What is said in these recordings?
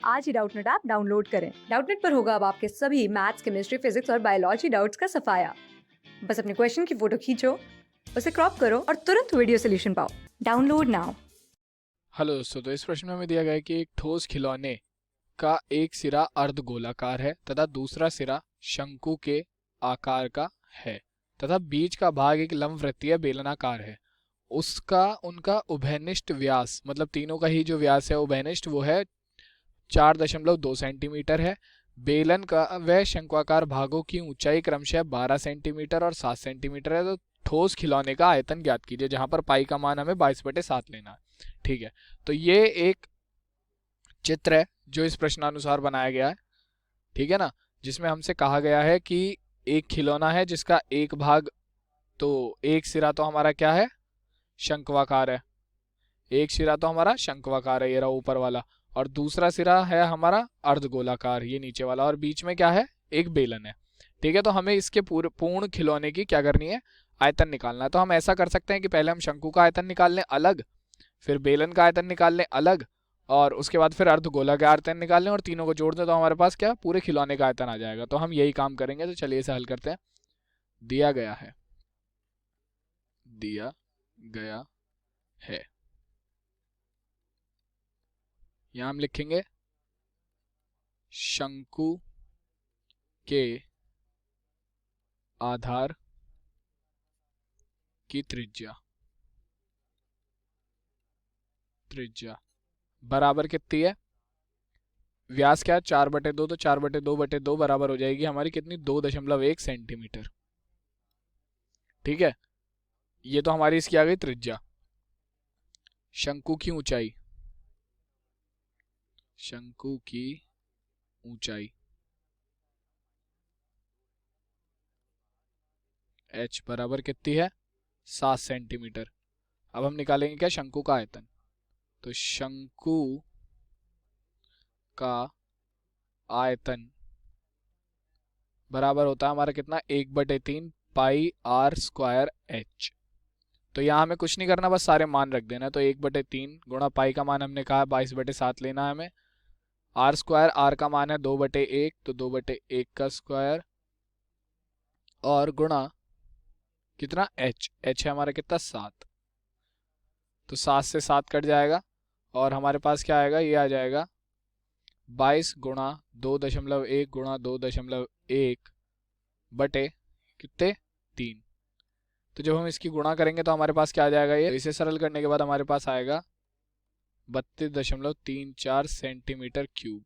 आज ही Doubtnut app download करें। Doubtnut पर होगा अब आपके सभी मैथ्स, केमिस्ट्री, फिजिक्स और बायोलॉजी डाउट्स का सफाया। बस अपने क्वेश्चन की फोटो खींचो, उसे क्रॉप करो और तुरंत वीडियो सोल्यूशन पाओ। Download now. हेलो दोस्तों, तो इस प्रश्न में हमें दिया गया है कि एक ठोस खिलौने का एक सिरा अर्धगोलाकार है तथा दूसरा सिरा शंकु के आकार का है तथा बीच का भाग एक लंबवृत्तीय बेलनाकार है। उसका उनका उभयनिष्ठ व्यास, मतलब तीनों का ही जो व्यास है उभयनिष्ठ, वो है 4.2 सेंटीमीटर है। बेलन का व शंक्वाकार भागों की ऊंचाई क्रमशः 12 सेंटीमीटर और 7 सेंटीमीटर है। तो ठोस खिलौने का आयतन ज्ञात कीजिए, जहां पर पाई का मान हमें 22/7 लेना है। ठीक है, तो ये एक चित्र है जो इस प्रश्नानुसार बनाया गया है। ठीक है ना, जिसमें हमसे कहा गया है कि एक खिलौना है जिसका एक भाग, तो एक सिरा तो हमारा क्या है, शंक्वाकार है। एक सिरा तो हमारा शंक्वाकार है, ये रहा ऊपर वाला, और दूसरा सिरा है हमारा अर्धगोलाकार, ये नीचे वाला, और बीच में क्या है, एक बेलन है। ठीक है, तो हमें इसके पूर्ण खिलौने की क्या करनी है, आयतन निकालना है। तो हम ऐसा कर सकते हैं कि पहले हम शंकु का आयतन निकाल लें अलग, फिर बेलन का आयतन निकाल लें अलग, और उसके बाद फिर अर्धगोला का आयतन निकाल लें और तीनों को जोड़ दें, तो हमारे पास क्या, पूरे खिलौने का आयतन आ जाएगा। तो हम यही काम करेंगे। तो चलिए इसे हल करते हैं। दिया गया है, दिया गया है, यहां हम लिखेंगे शंकु के आधार की त्रिज्या, त्रिज्या बराबर कितनी है, व्यास क्या है 4/2, तो 4/2/2 बराबर हो जाएगी हमारी कितनी, 2.1 सेंटीमीटर। ठीक है, ये तो हमारी इसकी आ गई त्रिज्या। शंकु की ऊंचाई, शंकु की ऊंचाई h बराबर कितनी है, 7 सेंटीमीटर। अब हम निकालेंगे क्या, शंकु का आयतन। तो शंकु का आयतन बराबर होता है हमारा कितना, 1/3 पाई आर स्क्वायर एच। तो यहाँ हमें कुछ नहीं करना, बस सारे मान रख देना। तो 1/3 गुणा पाई का मान हमने कहा 22/7 लेना है हमें, आर स्क्वायर, आर का मान है 2/1, तो 2/1 का स्क्वायर, और गुणा कितना, एच, एच है हमारा कितना, 7। तो 7 से 7 कट जाएगा और हमारे पास क्या आएगा, ये आ जाएगा 22 गुणा 2.1 गुणा 2.1 बटे कितने, 3। तो जब हम इसकी गुणा करेंगे तो हमारे पास क्या आ जाएगा, ये, तो इसे सरल करने के बाद हमारे पास आएगा 32.34 सेंटीमीटर क्यूब।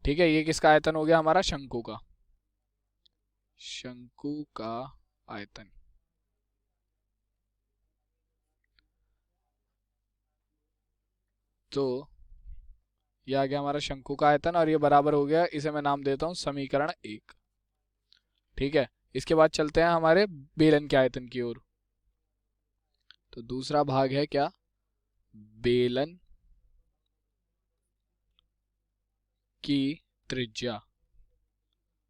ठीक है, ये किसका आयतन हो गया, हमारा शंकु का, शंकु का आयतन। तो ये आ गया हमारा शंकु का आयतन, और ये बराबर हो गया, इसे मैं नाम देता हूं समीकरण 1। ठीक है, इसके बाद चलते हैं हमारे बेलन के आयतन की ओर। तो दूसरा भाग है क्या, बेलन की त्रिज्या,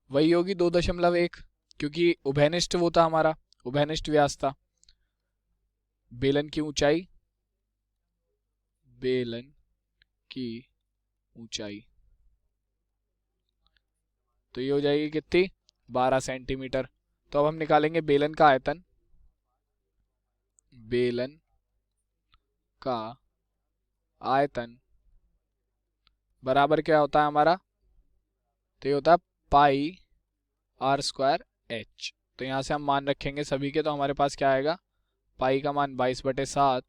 वही होगी 2.1, क्योंकि उभयनिष्ठ वो था हमारा, उभयनिष्ठ व्यास था। बेलन की ऊंचाई, बेलन की ऊंचाई, तो ये हो जाएगी कितनी, 12 सेंटीमीटर। तो अब हम निकालेंगे बेलन का आयतन। बेलन का आयतन बराबर क्या होता है हमारा, तो ये होता है पाई आर स्क्वायर एच। तो यहाँ से हम मान रखेंगे सभी के, तो हमारे पास क्या आएगा, पाई का मान 22/7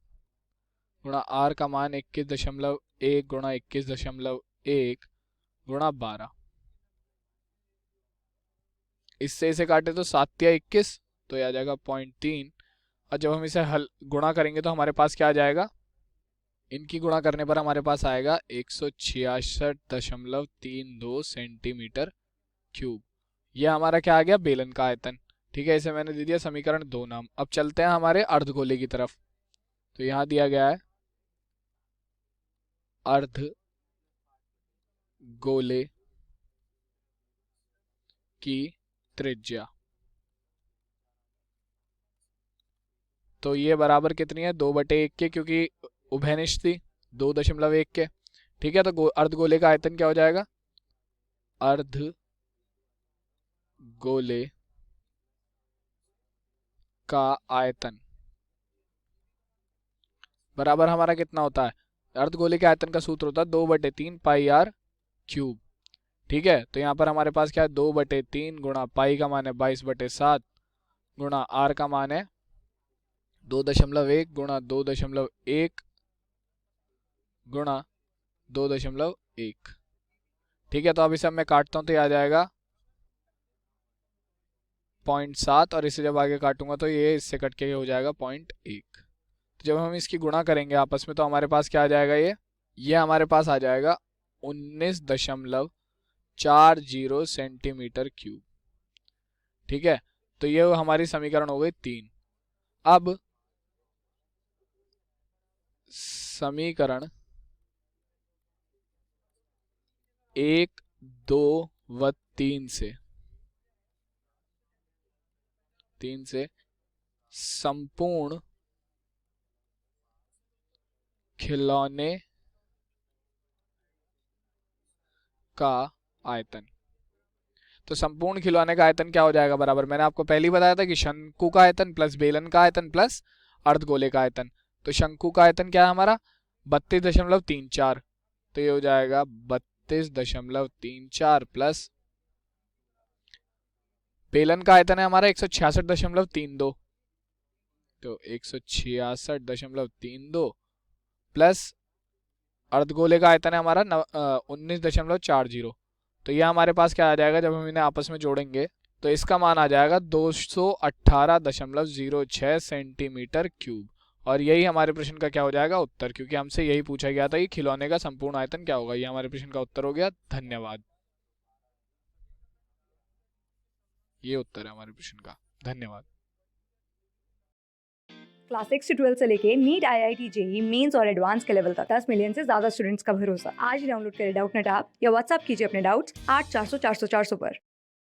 गुणा आर का मान 21.1 गुणा 21.1 गुणा 12। इससे इसे काटे तो 7 या 21, तो यह आ जाएगा 0.3। और जब हम इसे हल गुणा करेंगे तो हमारे पास क्या आ जाएगा, इनकी गुणा करने पर हमारे पास आएगा 166.32 सेंटीमीटर क्यूब। यह हमारा क्या आ गया, बेलन का आयतन। ठीक है, इसे मैंने दे दिया समीकरण 2 नाम। अब चलते हैं हमारे अर्धगोले की तरफ। तो यहां दिया गया है अर्धगोले की त्रिज्या, तो ये बराबर कितनी है, 2/1 के, क्योंकि उभयनिष्ठ थी 2.1 के। ठीक है, तो अर्धगोले का आयतन क्या हो जाएगा? अर्धगोले का आयतन बराबर हमारा कितना होता है? अर्धगोले के आयतन का सूत्र होता है 2/3 पाई आर क्यूब। ठीक है, तो यहाँ पर हमारे पास क्या है? 2/3 गुणा पाई का मान है 22/7 गुणा आर का मान है 2.1 गुणा 2.1 गुणा 2.1। ठीक है, तो अब इसे मैं काटता हूँ तो ये आ जाएगा 0.7 और इसे जब आगे काटूंगा तो ये इससे कट के हो जाएगा 0.1। तो जब हम इसकी गुणा करेंगे आपस में तो हमारे पास क्या आ जाएगा? ये हमारे पास आ जाएगा 19.40 सेंटीमीटर क्यूब। ठीक है, तो ये हमारी समीकरण हो गई 3। अब समीकरण 1, 2 व 3 से संपूर्ण खिलौने का आयतन। तो संपूर्ण खिलौने का आयतन क्या हो जाएगा? बराबर मैंने आपको पहले ही बताया था कि शंकु का आयतन प्लस बेलन का आयतन प्लस अर्धगोले का आयतन। तो शंकु का आयतन क्या है हमारा? 32.34। तो ये हो जाएगा 32.34 प्लस बेलन का आयतन है हमारा 166.32। तो 166.32 प्लस अर्धगोले का आयतन है हमारा 19.40। तो यह हमारे पास क्या आ जाएगा? जब हम इन्हें आपस में जोड़ेंगे तो इसका मान आ जाएगा 218.06 सेंटीमीटर क्यूब। और यही हमारे प्रश्न का क्या हो जाएगा? उत्तर, क्योंकि हमसे यही पूछा गया था कि खिलौने का संपूर्ण आयतन क्या होगा। ये हमारे प्रश्न का उत्तर हो गया। धन्यवाद। ये उत्तर है हमारे प्रश्न का। धन्यवाद। क्लास 6 से 12 से लेके नीट, IIT, JEE मेंस और एडवांस के लेवल तक 10 मिलियन से ज्यादा स्टूडेंट्स का भरोसा। आज ही डाउनलोड करें डाउटनेट ऐप या व्हाट्सएप कीजिए अपने डाउट्स 8400 400 400 पर।